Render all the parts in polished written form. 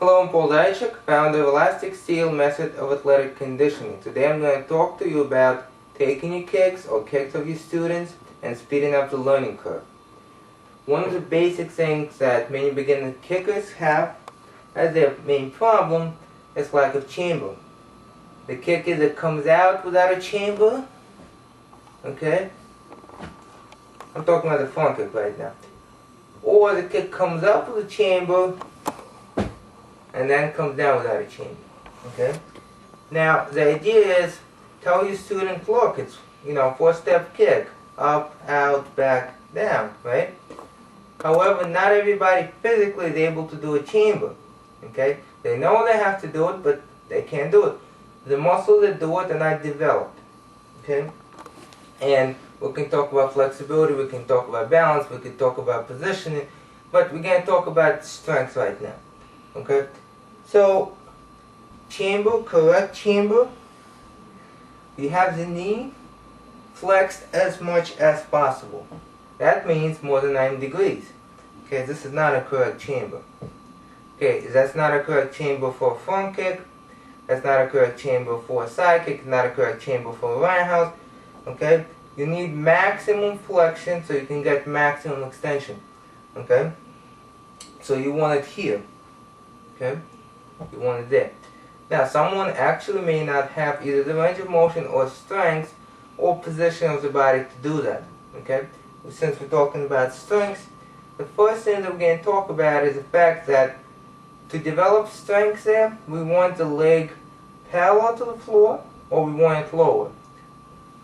Hello, I'm Paul Dychuk, founder of Elastic Steel Method of Athletic Conditioning. Today I'm going to talk to you about taking your kicks or kicks of your students and speeding up the learning curve. One of the basic things that many beginner kickers have as their main problem is lack of chamber. The kick either comes out without a chamber, okay? I'm talking about the front kick right now. Or the kick comes up with a chamber and then comes down without a chamber. Okay? Now, the idea is, tell your student, look, it's, 4-step kick. Up, out, back, down, right? However, not everybody physically is able to do a chamber. Okay? They know they have to do it, but they can't do it. The muscles that do it are not developed. Okay? And we can talk about flexibility, we can talk about balance, we can talk about positioning, but we're going to talk about strength right now. Okay? So, chamber, correct chamber, you have the knee flexed as much as possible. That means more than 90 degrees. Okay, this is not a correct chamber. Okay, that's not a correct chamber for a front kick, that's not a correct chamber for a side kick, not a correct chamber for a roundhouse. Okay, you need maximum flexion so you can get maximum extension. Okay, so you want it here. Okay. You want it there. Now, someone actually may not have either the range of motion or strength or position of the body to do that. Okay? Since we're talking about strength, the first thing that we're going to talk about is the fact that to develop strength there, we want the leg parallel to the floor or we want it lower.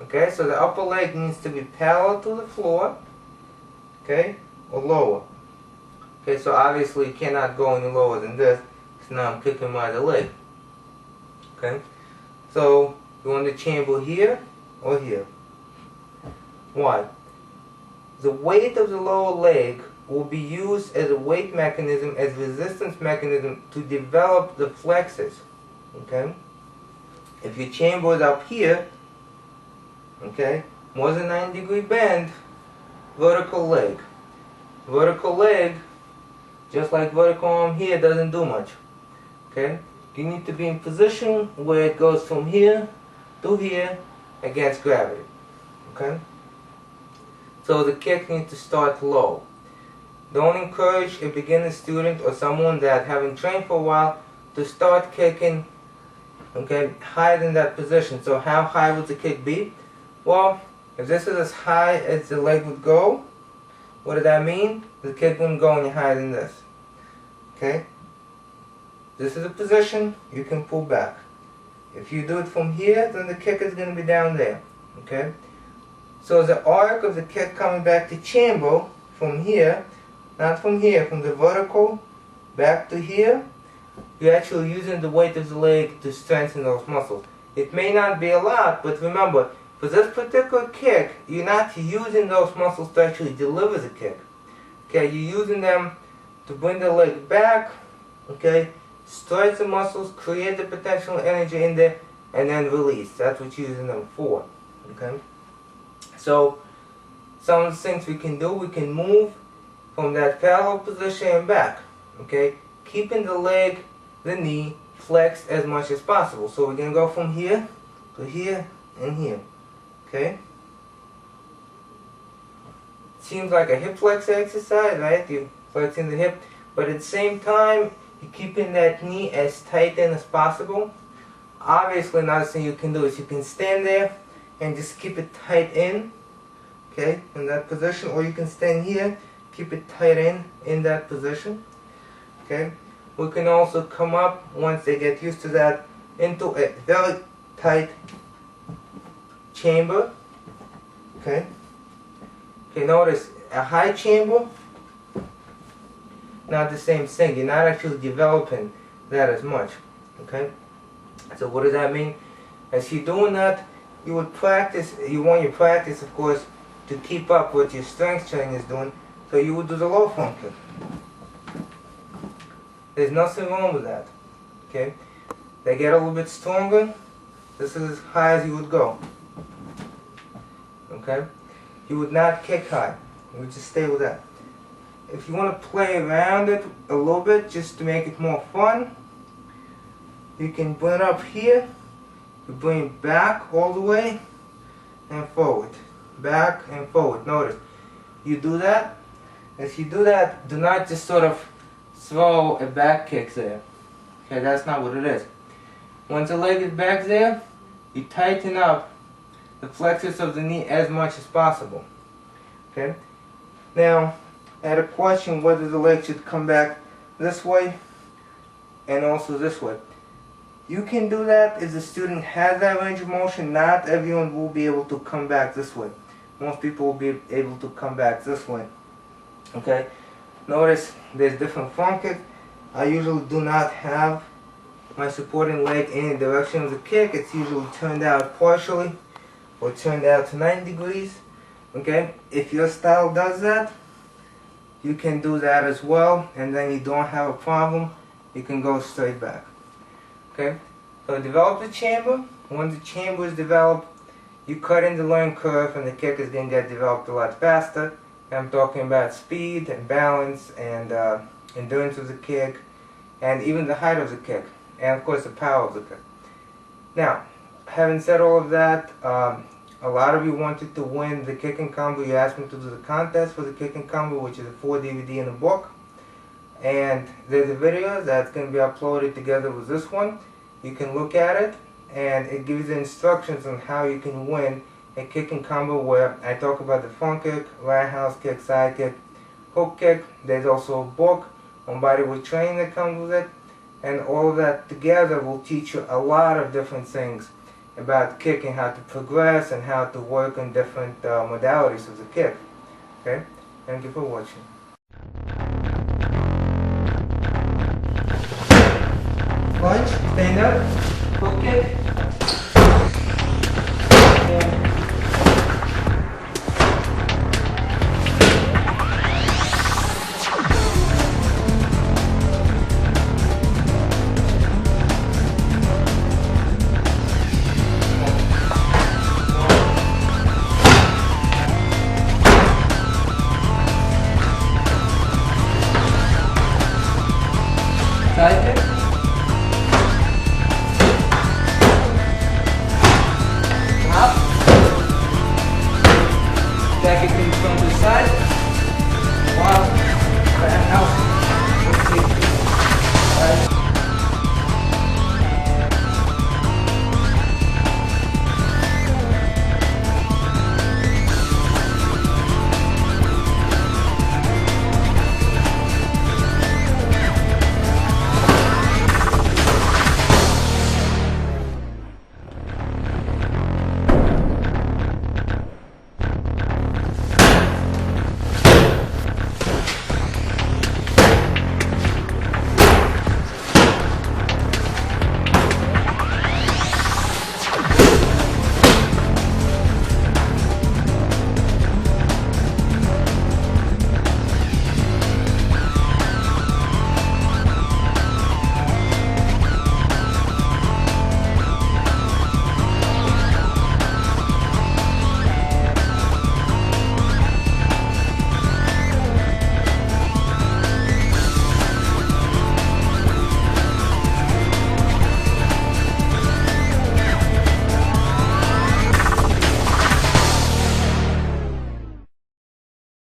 Okay? So the upper leg needs to be parallel to the floor, okay, or lower. Okay, so obviously you cannot go any lower than this. Now I'm kicking my other leg. Okay? So, you want the chamber here or here. Why? The weight of the lower leg will be used as a weight mechanism, as resistance mechanism to develop the flexors. Okay? If your chamber is up here, okay, more than 90-degree bend, vertical leg. Vertical leg, just like vertical arm here, doesn't do much. Okay? You need to be in position where it goes from here to here against gravity. Okay? So the kick needs to start low. Don't encourage a beginner student or someone that haven't trained for a while to start kicking, okay, higher than that position. So how high would the kick be? Well, if this is as high as the leg would go, what does that mean? The kick wouldn't go any higher than this. Okay? This is a position, you can pull back. If you do it from here, then the kick is going to be down there. Okay? So the arc of the kick coming back to chamber from here, not from here, from the vertical back to here, you're actually using the weight of the leg to strengthen those muscles. It may not be a lot, but remember, for this particular kick, you're not using those muscles to actually deliver the kick. Okay, you're using them to bring the leg back, okay, stretch the muscles, create the potential energy in there, and then release. That's what you're using them for. Okay? So, some of the things we can do, we can move from that parallel position and back. Okay? Keeping the leg, the knee, flexed as much as possible. So we're going to go from here to here and here. Okay? Seems like a hip flex exercise, right? You flexing the hip, but at the same time, you're keeping that knee as tight in as possible. Obviously, another thing you can do is you can stand there and just keep it tight in, okay, in that position, or you can stand here, keep it tight in that position, okay. We can also come up, once they get used to that, into a very tight chamber, okay. Okay, notice a high chamber, not the same thing. You're not actually developing that as much. Okay? So what does that mean? As you're doing that, you would practice, you want your practice, of course, to keep up what your strength training is doing, so you would do the low front kick. There's nothing wrong with that. Okay? They get a little bit stronger, this is as high as you would go. Okay? You would not kick high. You would just stay with that. if you want to play around it a little bit just to make it more fun, you can bring it up here, you bring it back all the way and forward, back and forward. Notice, you do that. As you do that, do not just sort of throw a back kick there. Okay, that's not what it is. Once the leg is back there, you tighten up the flexors of the knee as much as possible. Okay. Now, I had a question whether the leg should come back this way and also this way. You can do that if the student has that range of motion. Not everyone will be able to come back this way. Most people will be able to come back this way. Okay. Notice there's different front kicks. I usually do not have my supporting leg in the direction of the kick. It's usually turned out partially or turned out to 90 degrees. Okay, if your style does that, you can do that as well, and then you don't have a problem. You can go straight back. Okay, so develop the chamber. Once the chamber is developed, you cut in the learning curve, and the kick is going to get developed a lot faster. I'm talking about speed and balance and endurance of the kick, and even the height of the kick, and of course the power of the kick. Now, having said all of that, a lot of you wanted to win the kicking combo. You asked me to do the contest for the kicking combo, which is a 4 DVD in a book. And there's a video that's going to be uploaded together with this one. You can look at it, and it gives you instructions on how you can win a kicking combo where I talk about the front kick, roundhouse kick, side kick, hook kick. There's also a book on bodyweight training that comes with it. And all of that together will teach you a lot of different things about kicking, how to progress and how to work on different modalities of the kick. Okay? Thank you for watching. Lunge, stand up, hook kick. Side kick. Up. Back it from the side. Wow. Roundhouse.